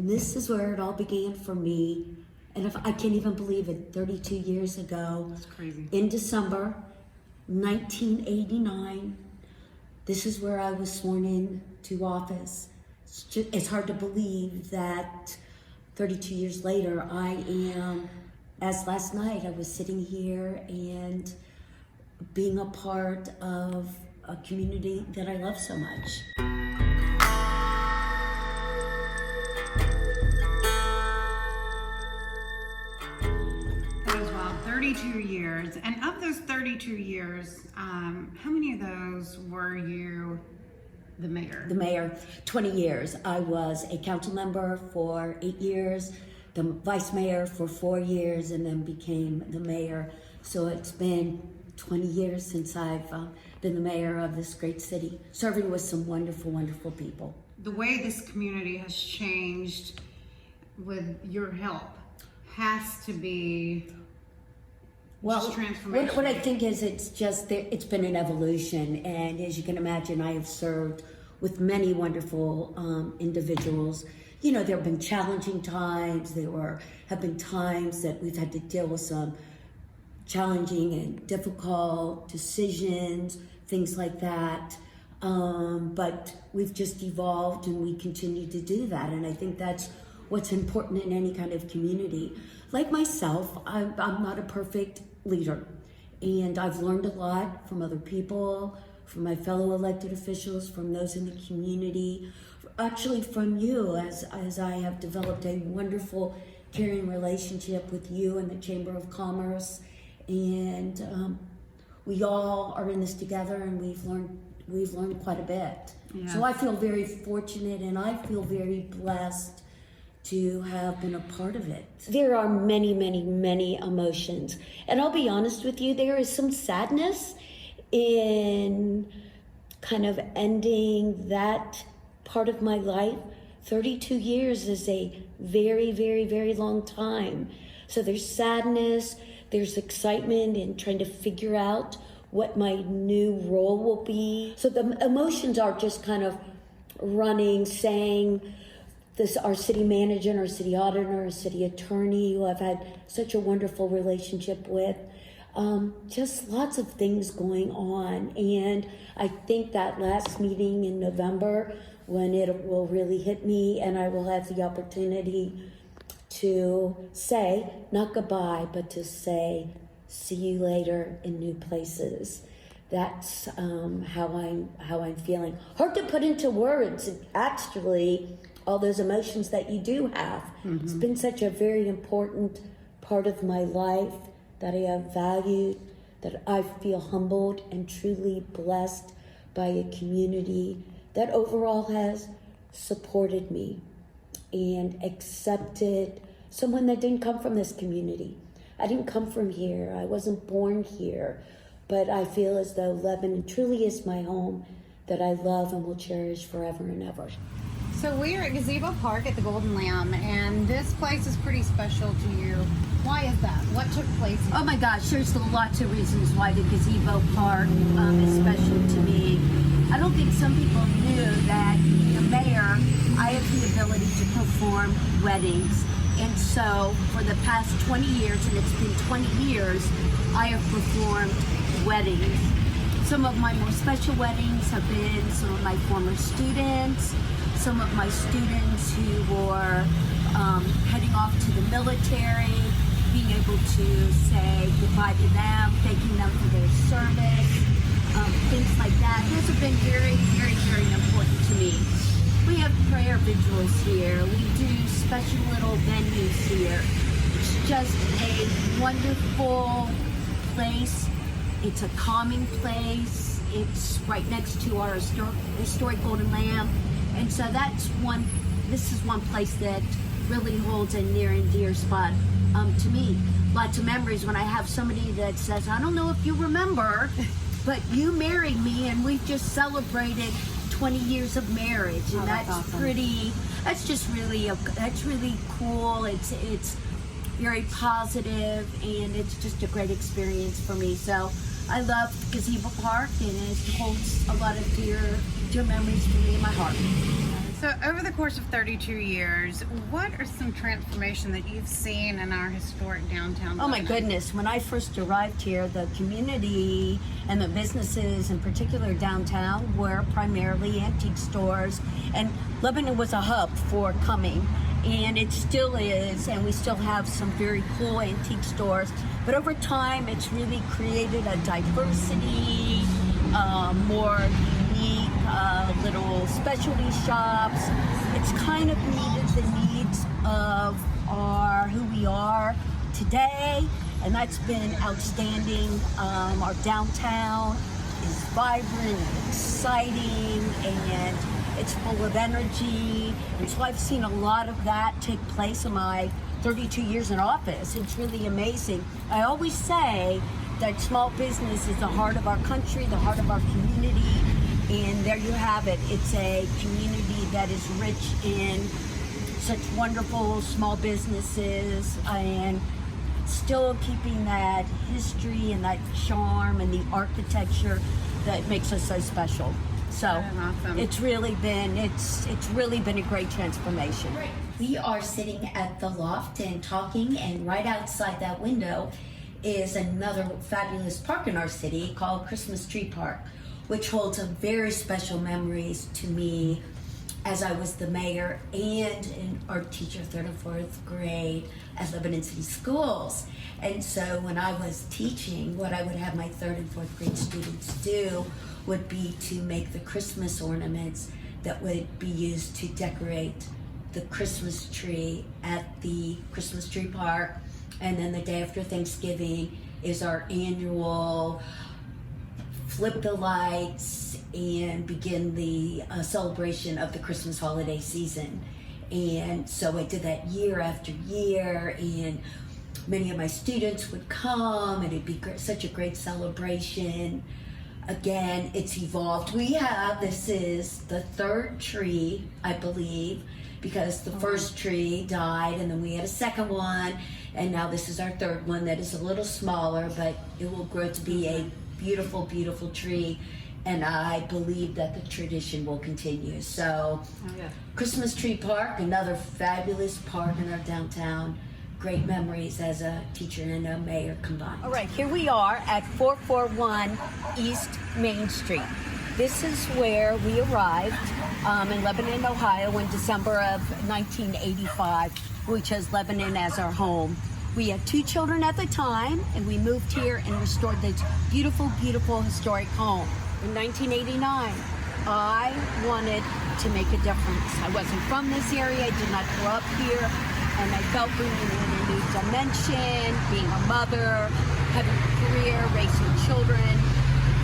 And this is where it all began for me. And if I can't even believe it, 32 years ago, That's crazy. in December 1989, this is where I was sworn in to office. It's hard to believe that 32 years later, I am, as last night, I was sitting here and being a part of a community that I love so much. That was wild. 32 years. And of those 32 years, how many of those were you the mayor? The mayor, 20 years. I was a council member for 8 years, the vice mayor for 4 years, and then became the mayor. So it's been 20 years since I've been the mayor of this great city, serving with some wonderful, wonderful people. The way this community has changed with your help has to be just transformational. What I think is it's been an evolution, and as you can imagine, I have served with many wonderful individuals. You know, there have been challenging times. Have been times that we've had to deal with some challenging and difficult decisions, things like that. But we've just evolved, and we continue to do that. And I think that's what's important in any kind of community. Like myself, I'm not a perfect leader, and I've learned a lot from other people, from my fellow elected officials, from those in the community, actually from you, as I have developed a wonderful, caring relationship with you and the Chamber of Commerce. And we all are in this together, and we've learned quite a bit. Yeah. So I feel very fortunate, and I feel very blessed to have been a part of it. There are many, many, many emotions, and I'll be honest with you, there is some sadness in kind of ending that part of my life. 32 years is a very, very, very long time. So there's sadness, there's excitement in trying to figure out what my new role will be. So the emotions are just kind of running, saying this, our city manager and our city auditor, our city attorney, who I've had such a wonderful relationship with. Just lots of things going on. And I think that last meeting in November, when it will really hit me and I will have the opportunity to say, not goodbye, but to say, see you later in new places. That's how I'm feeling. Hard to put into words, actually, all those emotions that you do have. Mm-hmm. It's been such a very important part of my life that I have valued, that I feel humbled and truly blessed by a community that overall has supported me and accepted someone that didn't come from this community. I didn't come from here. I wasn't born here, but I feel as though Lebanon truly is my home that I love and will cherish forever and ever. So we are at Gazebo Park at the Golden Lamb, and this place is pretty special to you. Why is that? What took place here? Oh my gosh, there's lots of reasons why the Gazebo Park is special to me. I don't think some people knew that the mayor, I have the ability to perform weddings. And so for the past 20 years, and it's been 20 years, I have performed weddings. Some of my most special weddings have been some of my former students, some of my students who were heading off to the military, being able to say goodbye to them, thanking them for their service, things like that. Those have been very, very, very important to me. We have prayer vigils here. We do special little venues here. It's just a wonderful place. It's a calming place. It's right next to our historic Golden Lamb. And so this is one place that really holds a near and dear spot to me. Lots of memories when I have somebody that says, I don't know if you remember, but you married me and we've just celebrated 20 years of marriage. And that's awesome. That's really cool. It's very positive, and it's just a great experience for me. So I love Gazebo Park, and it holds a lot of dear memories for me in my heart. So over the course of 32 years, what are some transformation that you've seen in our historic downtown? Oh my Lebanon? goodness, when I first arrived here, the community and the businesses, in particular downtown, were primarily antique stores, and Lebanon was a hub for coming, and it still is, and we still have some very cool antique stores, but over time it's really created a diversity, more unique little specialty shops. It's kind of needed the needs of who we are today, and that's been outstanding. Our downtown is vibrant, exciting, and it's full of energy. And so I've seen a lot of that take place in my 32 years in office. It's really amazing. I always say that small business is the heart of our country, the heart of our community, and there you have it. It's a community that is rich in such wonderful small businesses and still keeping that history and that charm and the architecture that makes us so special. So awesome. it's really been a great transformation. We are sitting at the loft and talking, and right outside that window is another fabulous park in our city called Christmas Tree Park, which holds a very special memories to me as I was the mayor and an art teacher, 3rd and 4th grade at Lebanon City Schools. And so when I was teaching, what I would have my 3rd and 4th grade students do would be to make the Christmas ornaments that would be used to decorate the Christmas tree at the Christmas Tree Park. And then the day after Thanksgiving is our annual flip the lights and begin the celebration of the Christmas holiday season. And so I did that year after year, and many of my students would come, and it'd be such a great celebration. Again, it's evolved. This is the 3rd tree, I believe, because the first tree died, and then we had a second one, and now this is our 3rd one that is a little smaller, but it will grow to be a beautiful, beautiful tree, and I believe that the tradition will continue. So, Christmas Tree Park, another fabulous park in our downtown. Great memories as a teacher and a mayor combined. All right, here we are at 441 East Main Street. This is where we arrived in Lebanon, Ohio in December of 1985. We chose Lebanon as our home. We had 2 children at the time, and we moved here and restored this beautiful, beautiful historic home. In 1989, I wanted to make a difference. I wasn't from this area, I did not grow up here, and I felt bringing in a new dimension, being a mother, having a career, raising children,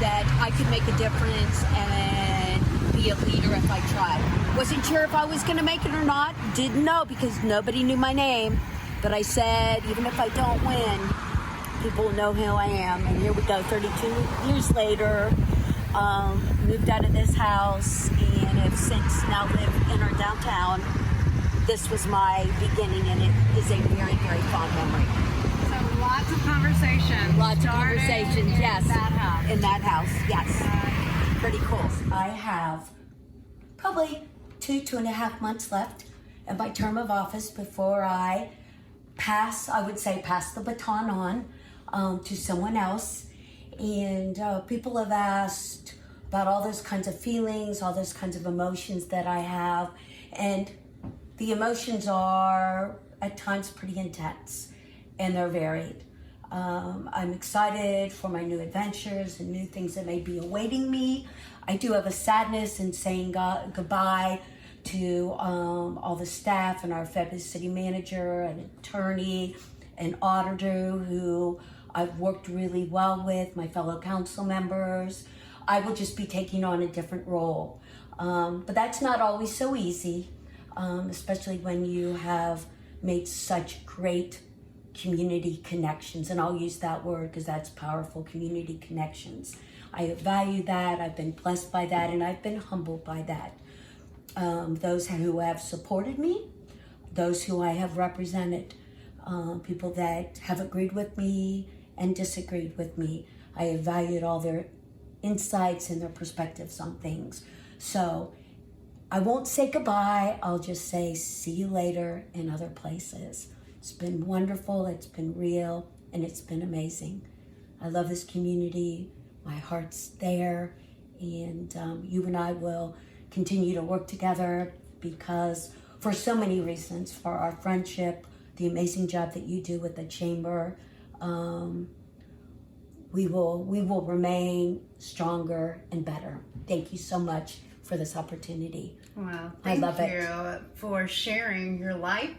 that I could make a difference and be a leader if I tried. Wasn't sure if I was going to make it or not, didn't know because nobody knew my name. But I said, even if I don't win, people will know who I am. And here we go, 32 years later, moved out of this house and have since now lived in our downtown. This was my beginning, and it is a very, very fond memory. So lots of conversations. Lots of conversations, yes. That house. In that house, yes. Pretty cool. I have probably 2.5 months left in my term of office before I pass the baton on to someone else. And people have asked about all those kinds of feelings, all those kinds of emotions that I have. And the emotions are at times pretty intense, and they're varied. I'm excited for my new adventures and new things that may be awaiting me. I do have a sadness in saying goodbye to all the staff and our fabulous city manager and attorney and auditor who I've worked really well with, my fellow council members. I will just be taking on a different role. But that's not always so easy, especially when you have made such great community connections. And I'll use that word because that's powerful, community connections. I value that, I've been blessed by that, and I've been humbled by that. Those who have supported me, those who I have represented, people that have agreed with me and disagreed with me. I have valued all their insights and their perspectives on things. So I won't say goodbye. I'll just say see you later in other places. It's been wonderful. It's been real. And it's been amazing. I love this community. My heart's there. And you and I will continue to work together because for so many reasons, for our friendship, the amazing job that you do with the chamber, we will remain stronger and better. Thank you so much for this opportunity. Well, I love thank you for sharing your life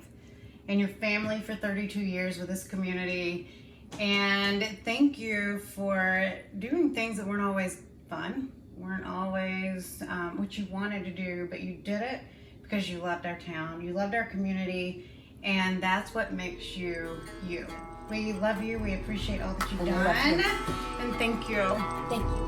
and your family for 32 years with this community. And thank you for doing things that weren't always fun, weren't always what you wanted to do, but you did it because you loved our town, you loved our community, and that's what makes you you. We love you. We appreciate all that you've done. And thank you. Thank you.